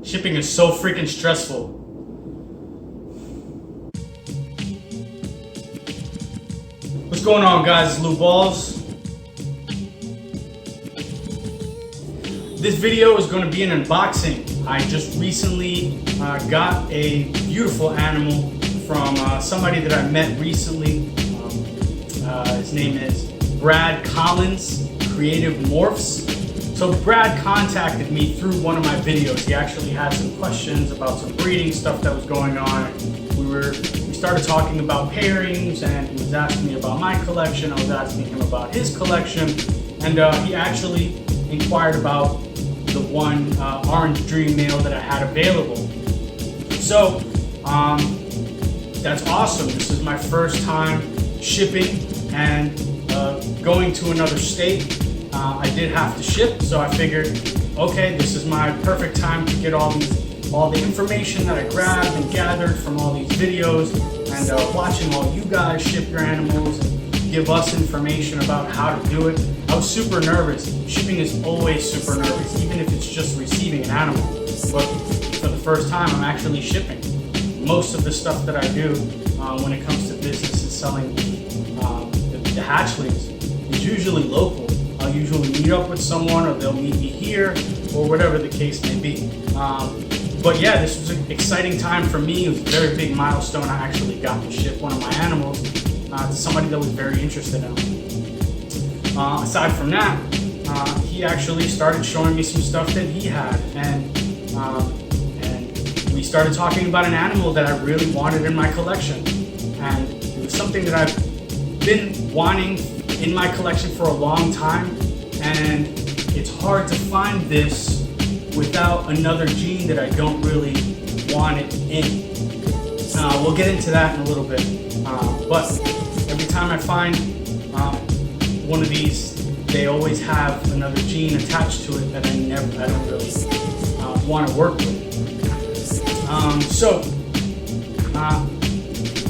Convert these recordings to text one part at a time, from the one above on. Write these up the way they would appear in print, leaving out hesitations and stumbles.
Shipping is so freaking stressful. What's going on, guys? It's Ballz. This video is going to be an unboxing. I just recently got a beautiful animal from somebody that I met recently. His name is Brad Collins, Creative Morphs. So Brad contacted me through one of my videos. He actually had some questions about some breeding stuff that was going on. We started talking about pairings, and he was asking me about my collection. I was asking him about his collection, and he actually inquired about the one orange dream male that I had available. So that's awesome. This is my first time shipping and going to another state. I did have to ship, so I figured, okay, this is my perfect time to get all the information that I grabbed and gathered from all these videos, and watching all you guys ship your animals and give us information about how to do it. I was super nervous. Shipping is always super nervous, even if it's just receiving an animal. But for the first time, I'm actually shipping. Most of the stuff that I do when it comes to business and selling the hatchlings is usually local. I'll usually meet up with someone, or they'll meet me here, or whatever the case may be. But yeah, this was an exciting time for me. It was a very big milestone. I actually got to ship one of my animals to somebody that was very interested in it. Aside from that, he actually started showing me some stuff that he had, and we started talking about an animal that I really wanted in my collection. And it was something that I've been wanting in my collection for a long time, and it's hard to find this without another gene that I don't really want it in. We'll get into that in a little bit, but every time I find one of these, they always have another gene attached to it that I don't really want to work with.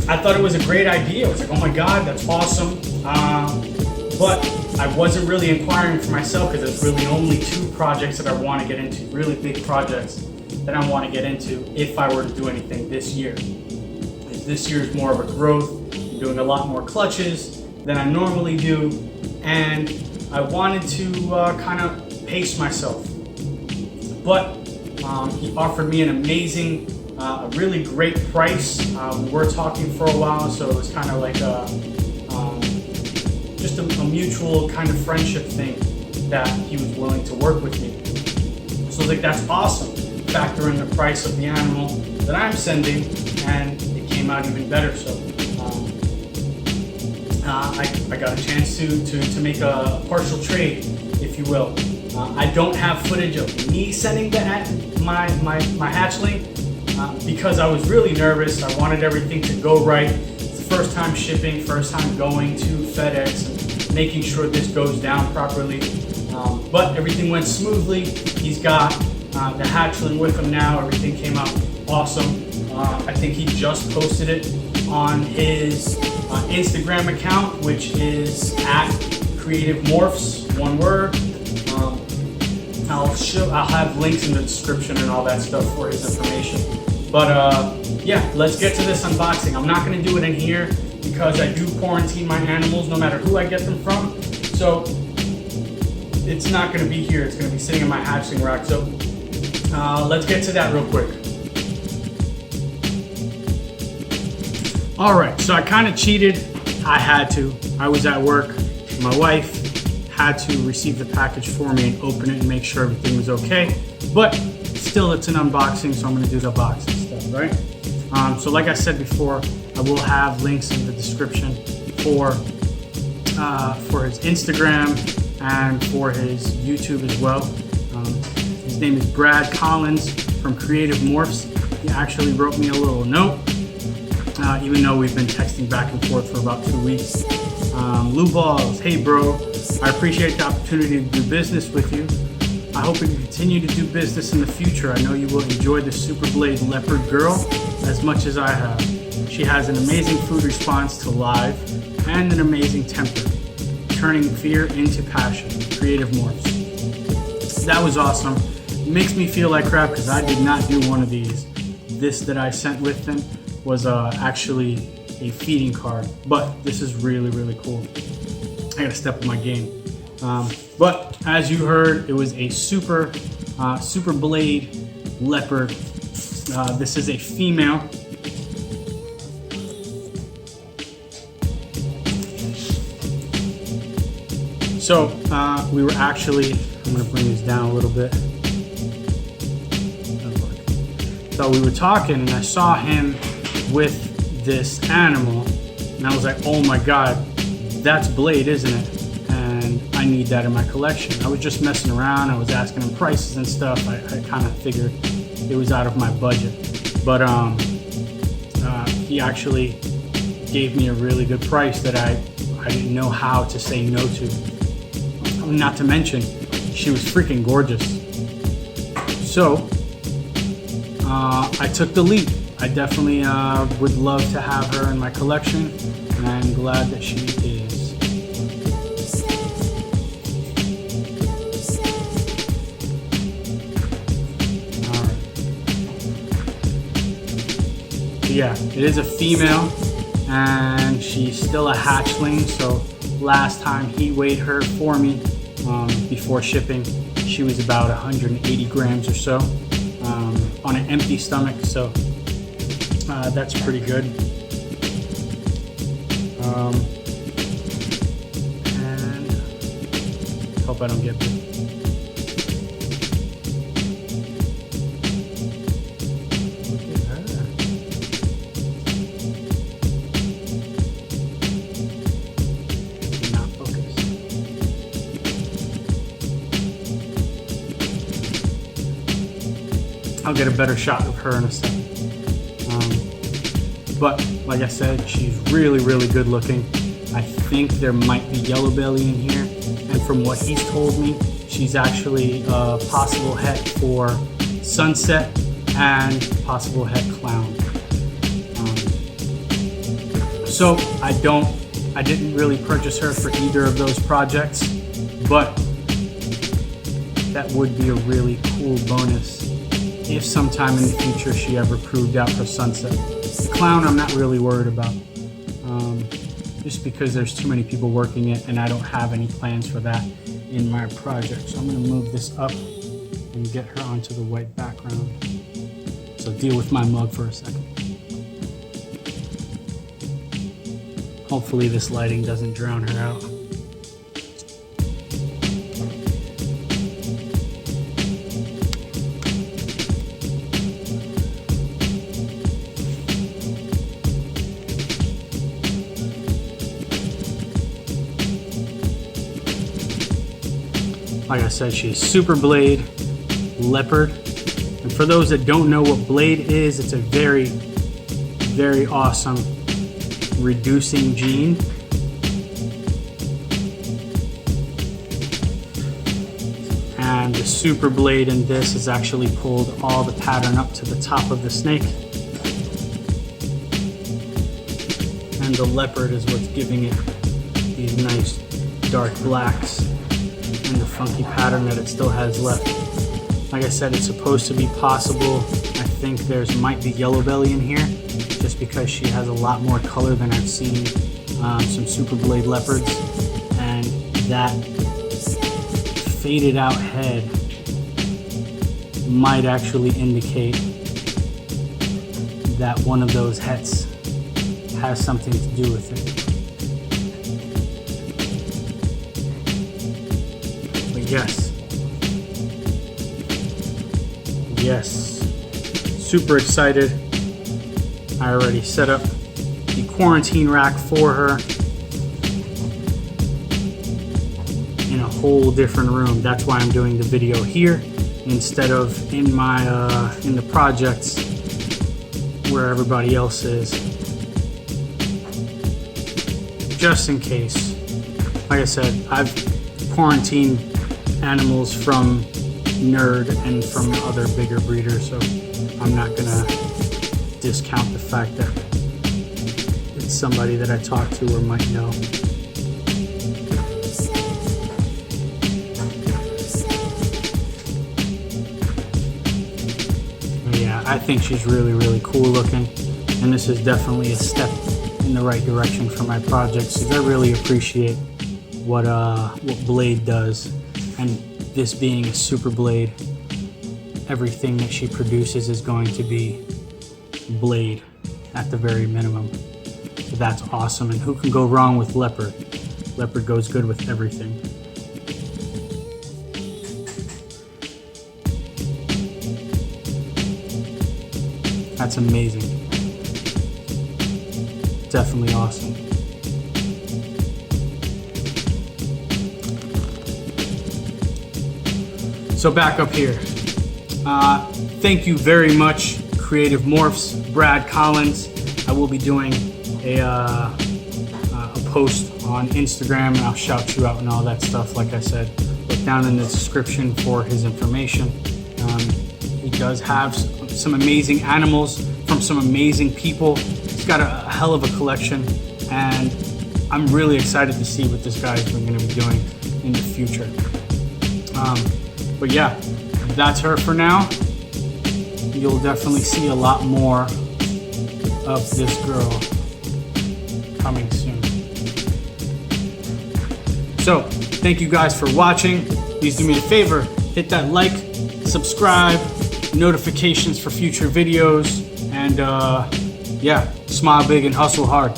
I thought it was a great idea. I was like, oh my God, that's awesome. But I wasn't really inquiring for myself, because there's really only two projects that I want to get into, really big projects that I want to get into if I were to do anything this year. This year is more of a growth. I'm doing a lot more clutches than I normally do, and I wanted to kind of pace myself. But he offered me an amazing, a really great price. We were talking for a while, so it was kind of like just a mutual kind of friendship thing that he was willing to work with me. So I was like, that's awesome. Factor in the price of the animal that I'm sending, and it came out even better. So I got a chance to make a partial trade, if you will. I don't have footage of me sending my hatchling because I was really nervous. I wanted everything to go right. First time shipping, first time going to FedEx and making sure this goes down properly. But everything went smoothly. He's got the hatchling with him now. Everything came out awesome. I think he just posted it on his Instagram account, which is at Creative Morphs, one word. I'll have links in the description and all that stuff for his information. But yeah, let's get to this unboxing. I'm not going to do it in here because I do quarantine my animals no matter who I get them from. So it's not going to be here. It's going to be sitting in my hatchling rack. So let's get to that real quick. All right, so I kind of cheated. I had to. I was at work. My wife had to receive the package for me and open it and make sure everything was okay. But still, it's an unboxing, so I'm going to do the boxing stuff, right? So like I said before, I will have links in the description for his Instagram and for his YouTube as well. His name is Brad Collins from Creative Morphs. He actually wrote me a little note, even though we've been texting back and forth for about 2 weeks. Ballz, hey bro, I appreciate the opportunity to do business with you. I hope we can continue to do business in the future. I know you will enjoy the Super Blade Leopard Girl as much as I have. She has an amazing food response to live and an amazing temper, turning fear into passion. Creative Morphs. That was awesome. makes me feel like crap because I did not do one of these. This that I sent with them was actually a feeding card, but this is really, really cool. I gotta step up my game. But as you heard, it was a super blade leopard. This is a female. So we were actually, I'm gonna bring this down a little bit. So we were talking and I saw him with this animal and I was like, oh my God, that's Blade, isn't it? And I need that in my collection. I was just messing around. I was asking him prices and stuff. I kind of figured it was out of my budget. But he actually gave me a really good price that I didn't know how to say no to. Not to mention, she was freaking gorgeous. So I took the leap. I definitely would love to have her in my collection, and I'm glad that she is. Alright. So yeah, it is a female, and she's still a hatchling, so last time he weighed her for me before shipping, she was about 180 grams or so on an empty stomach, so that's pretty good. And hope I don't get bit. Look at her. Not focused. I'll get a better shot of her in a second. But like I said, she's really, really good looking. I think there might be yellow belly in here. And from what he's told me, she's actually a possible het for Sunset and possible het clown. So I didn't really purchase her for either of those projects, but that would be a really cool bonus if sometime in the future she ever proved out for Sunset. The clown I'm not really worried about, just because there's too many people working it and I don't have any plans for that in my project. So I'm going to move this up and get her onto the white background. So deal with my mug for a second. Hopefully this lighting doesn't drown her out. Like I said, she's super blade leopard. And for those that don't know what blade is, it's a very, very awesome reducing gene. And the super blade in this has actually pulled all the pattern up to the top of the snake. And the leopard is what's giving it these nice dark blacks and the funky pattern that it still has left. Like I said, it's supposed to be possible. I think there's might be yellow belly in here, just because she has a lot more color than I've seen some super blade leopards, and that faded out head might actually indicate that one of those hets has something to do with it. Yes, super excited. I already set up the quarantine rack for her in a whole different room. That's why I'm doing the video here instead of in my in the projects where everybody else is, just in case. Like I said, I've quarantined animals from Nerd and from other bigger breeders, so I'm not gonna discount the fact that it's somebody that I talk to or might know. I think she's really, really cool looking, and this is definitely a step in the right direction for my projects. I really appreciate what Blade does, and this being a super blade, everything that she produces is going to be Blade at the very minimum. So that's awesome, and who can go wrong with Leopard? Leopard goes good with everything. That's amazing. Definitely awesome. So back up here. Thank you very much, Creative Morphs, Brad Collins. I will be doing a post on Instagram, and I'll shout you out and all that stuff. Like I said, look down in the description for his information. He does have some amazing animals from some amazing people. He's got a hell of a collection, and I'm really excited to see what this guy's going to be doing in the future. But yeah, that's her for now. You'll definitely see a lot more of this girl coming soon. So, thank you guys for watching. Please do me a favor, hit that like, subscribe, notifications for future videos, and yeah, smile big and hustle hard.